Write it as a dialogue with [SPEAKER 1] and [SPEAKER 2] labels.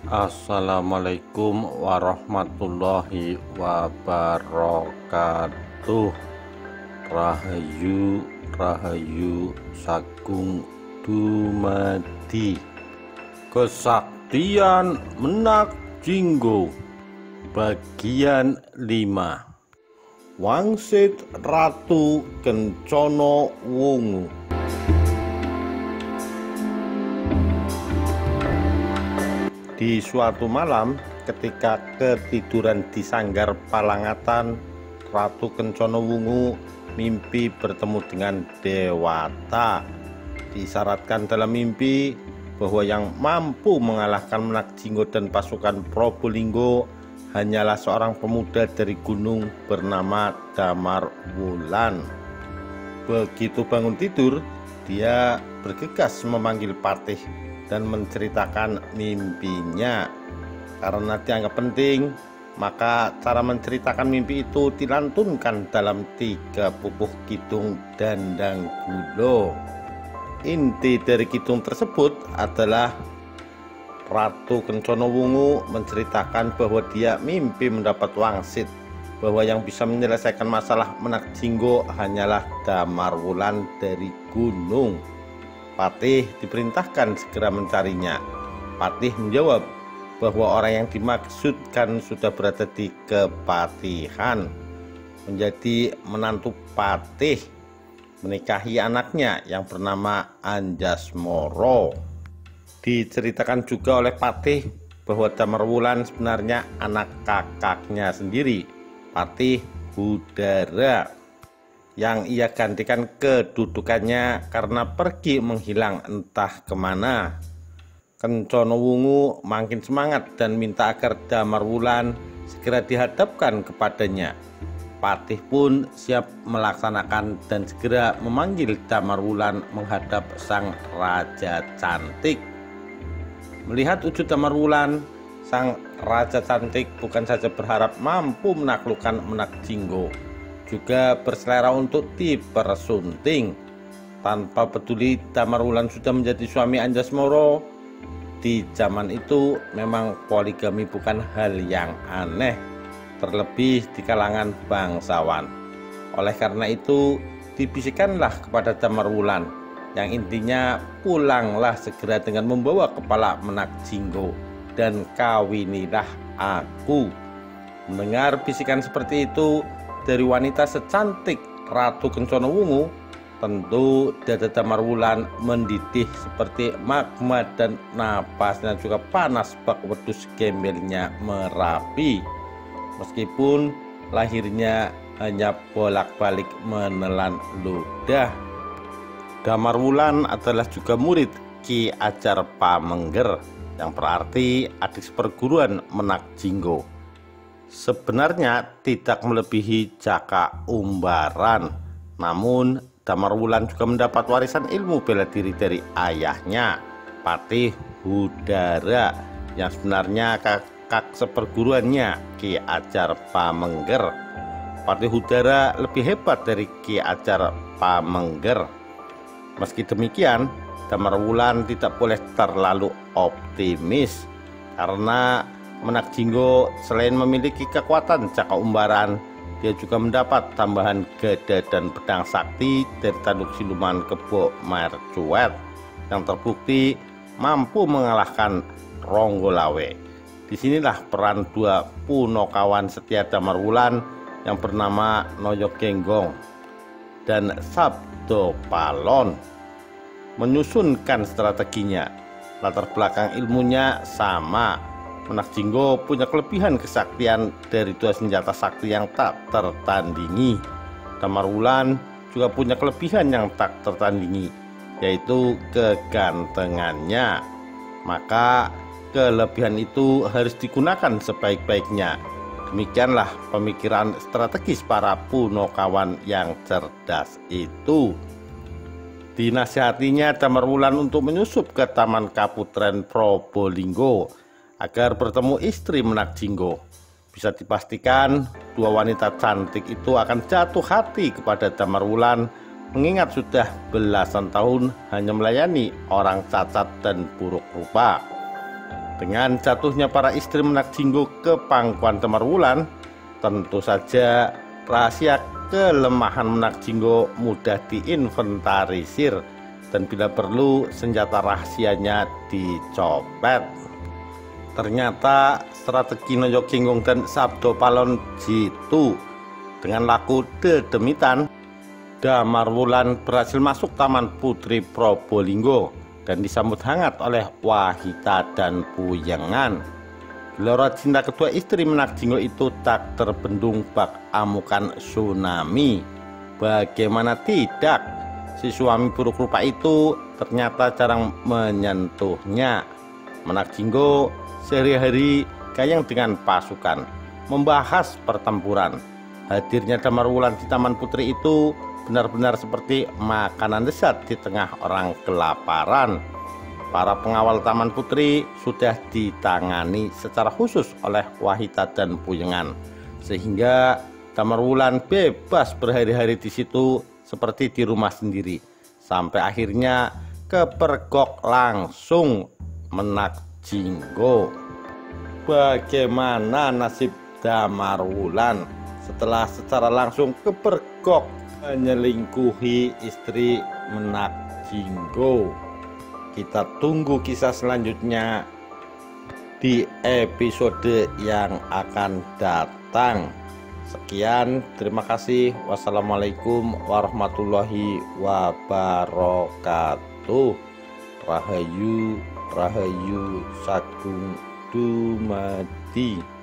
[SPEAKER 1] Assalamualaikum warahmatullahi wabarakatuh. Rahayu Rahayu Sagung Dumadi. Kesaktian Menak Jinggo bagian 5. Wangsit Ratu Kencana Wungu. Di suatu malam, ketika ketiduran di sanggar Palangatan, Ratu Kencana Wungu mimpi bertemu dengan Dewata. Disyaratkan dalam mimpi bahwa yang mampu mengalahkan Menak Jinggo dan pasukan Probolinggo hanyalah seorang pemuda dari gunung bernama Damarwulan. Begitu bangun tidur, dia bergegas memanggil Patih dan menceritakan mimpinya. Karena dianggap penting, maka cara menceritakan mimpi itu dilantunkan dalam 3 pupuh kidung Dandang Gulo. Inti dari kidung tersebut adalah Ratu Kencana Wungu menceritakan bahwa dia mimpi mendapat wangsit, bahwa yang bisa menyelesaikan masalah Menak Jinggo hanyalah Damarwulan dari gunung. Patih diperintahkan segera mencarinya. Patih menjawab bahwa orang yang dimaksudkan sudah berada di Kepatihan, menjadi menantu Patih, menikahi anaknya yang bernama Anjasmoro. Diceritakan juga oleh Patih bahwa Damarwulan sebenarnya anak kakaknya sendiri, Patih Hudara, yang ia gantikan kedudukannya karena pergi menghilang entah kemana. Kencana Wungu makin semangat dan minta agar Damarwulan segera dihadapkan kepadanya. Patih pun siap melaksanakan dan segera memanggil Damarwulan menghadap sang raja cantik. Melihat wujud Damarwulan, sang raja cantik bukan saja berharap mampu menaklukkan Menak Jinggo, juga berselera untuk dipersunting. Tanpa peduli Damarwulan sudah menjadi suami Anjasmoro, di zaman itu memang poligami bukan hal yang aneh, terlebih di kalangan bangsawan. Oleh karena itu dibisikkanlah kepada Damarwulan, yang intinya pulanglah segera dengan membawa kepala Menak Jinggo dan kawinilah aku. Mendengar bisikan seperti itu dari wanita secantik Ratu Kencana Wungu, tentu dada Damarwulan mendidih seperti magma dan napasnya juga panas bak wedus gembelnya merapi. Meskipun lahirnya hanya bolak-balik menelan ludah. Damarwulan adalah juga murid Ki Ajar Pamengger, yang berarti adik seperguruan Menak Jinggo. Sebenarnya tidak melebihi Jaka Umbaran, namun Damarwulan juga mendapat warisan ilmu bela diri dari ayahnya, Patih Hudara, yang sebenarnya kakak seperguruannya Ki Ajar Pamengger. Patih Hudara lebih hebat dari Ki Ajar Pamengger. Meski demikian, Damarwulan tidak boleh terlalu optimis, karena Menak Jinggo selain memiliki kekuatan Jaka Umbaran, dia juga mendapat tambahan gada dan pedang sakti dari tanduk siluman Kebo Mercuet, yang terbukti mampu mengalahkan Ronggolawe. Disinilah peran 2 punokawan setia Damarwulan yang bernama Noyogenggong dan Sabdo Palon menyusunkan strateginya. Latar belakang ilmunya sama. Menak Jinggo punya kelebihan kesaktian dari 2 senjata sakti yang tak tertandingi. Damarwulan juga punya kelebihan yang tak tertandingi, yaitu kegantengannya. Maka kelebihan itu harus digunakan sebaik-baiknya. Demikianlah pemikiran strategis para punokawan yang cerdas itu. Dinasihatinya Damarwulan untuk menyusup ke Taman Kaputren Probolinggo agar bertemu istri Menak Jinggo. Bisa dipastikan 2 wanita cantik itu akan jatuh hati kepada Damarwulan, mengingat sudah belasan tahun hanya melayani orang cacat dan buruk rupa. Dengan jatuhnya para istri Menak Jinggo ke pangkuan Damarwulan, tentu saja rahasia kelemahan Menak Jinggo mudah diinventarisir dan bila perlu senjata rahasianya dicopet. Ternyata strategi Noyo Kinggung dan Sabdo Palon jitu. Dengan laku dedemitan, Damarwulan berhasil masuk Taman Putri Probolinggo dan disambut hangat oleh Wahita dan Puyengan. Gelora cinta kedua istri Menak Jinggo itu tak terbendung bak amukan tsunami. Bagaimana tidak, si suami buruk rupa itu ternyata jarang menyentuhnya. Menak Jinggo sehari-hari gayang dengan pasukan, membahas pertempuran. Hadirnya Damarwulan di Taman Putri itu benar-benar seperti makanan lezat di tengah orang kelaparan. Para pengawal Taman Putri sudah ditangani secara khusus oleh Wahita dan Puyengan, sehingga Damarwulan bebas berhari-hari di situ seperti di rumah sendiri, sampai akhirnya kepergok langsung Menak Jinggo. Bagaimana nasib Damarwulan setelah secara langsung kepergok menyelingkuhi istri Menak Jinggo? Kita tunggu kisah selanjutnya di episode yang akan datang. Sekian, terima kasih. Wassalamualaikum warahmatullahi wabarakatuh. Rahayu, Rahayu Sagung Dumadi.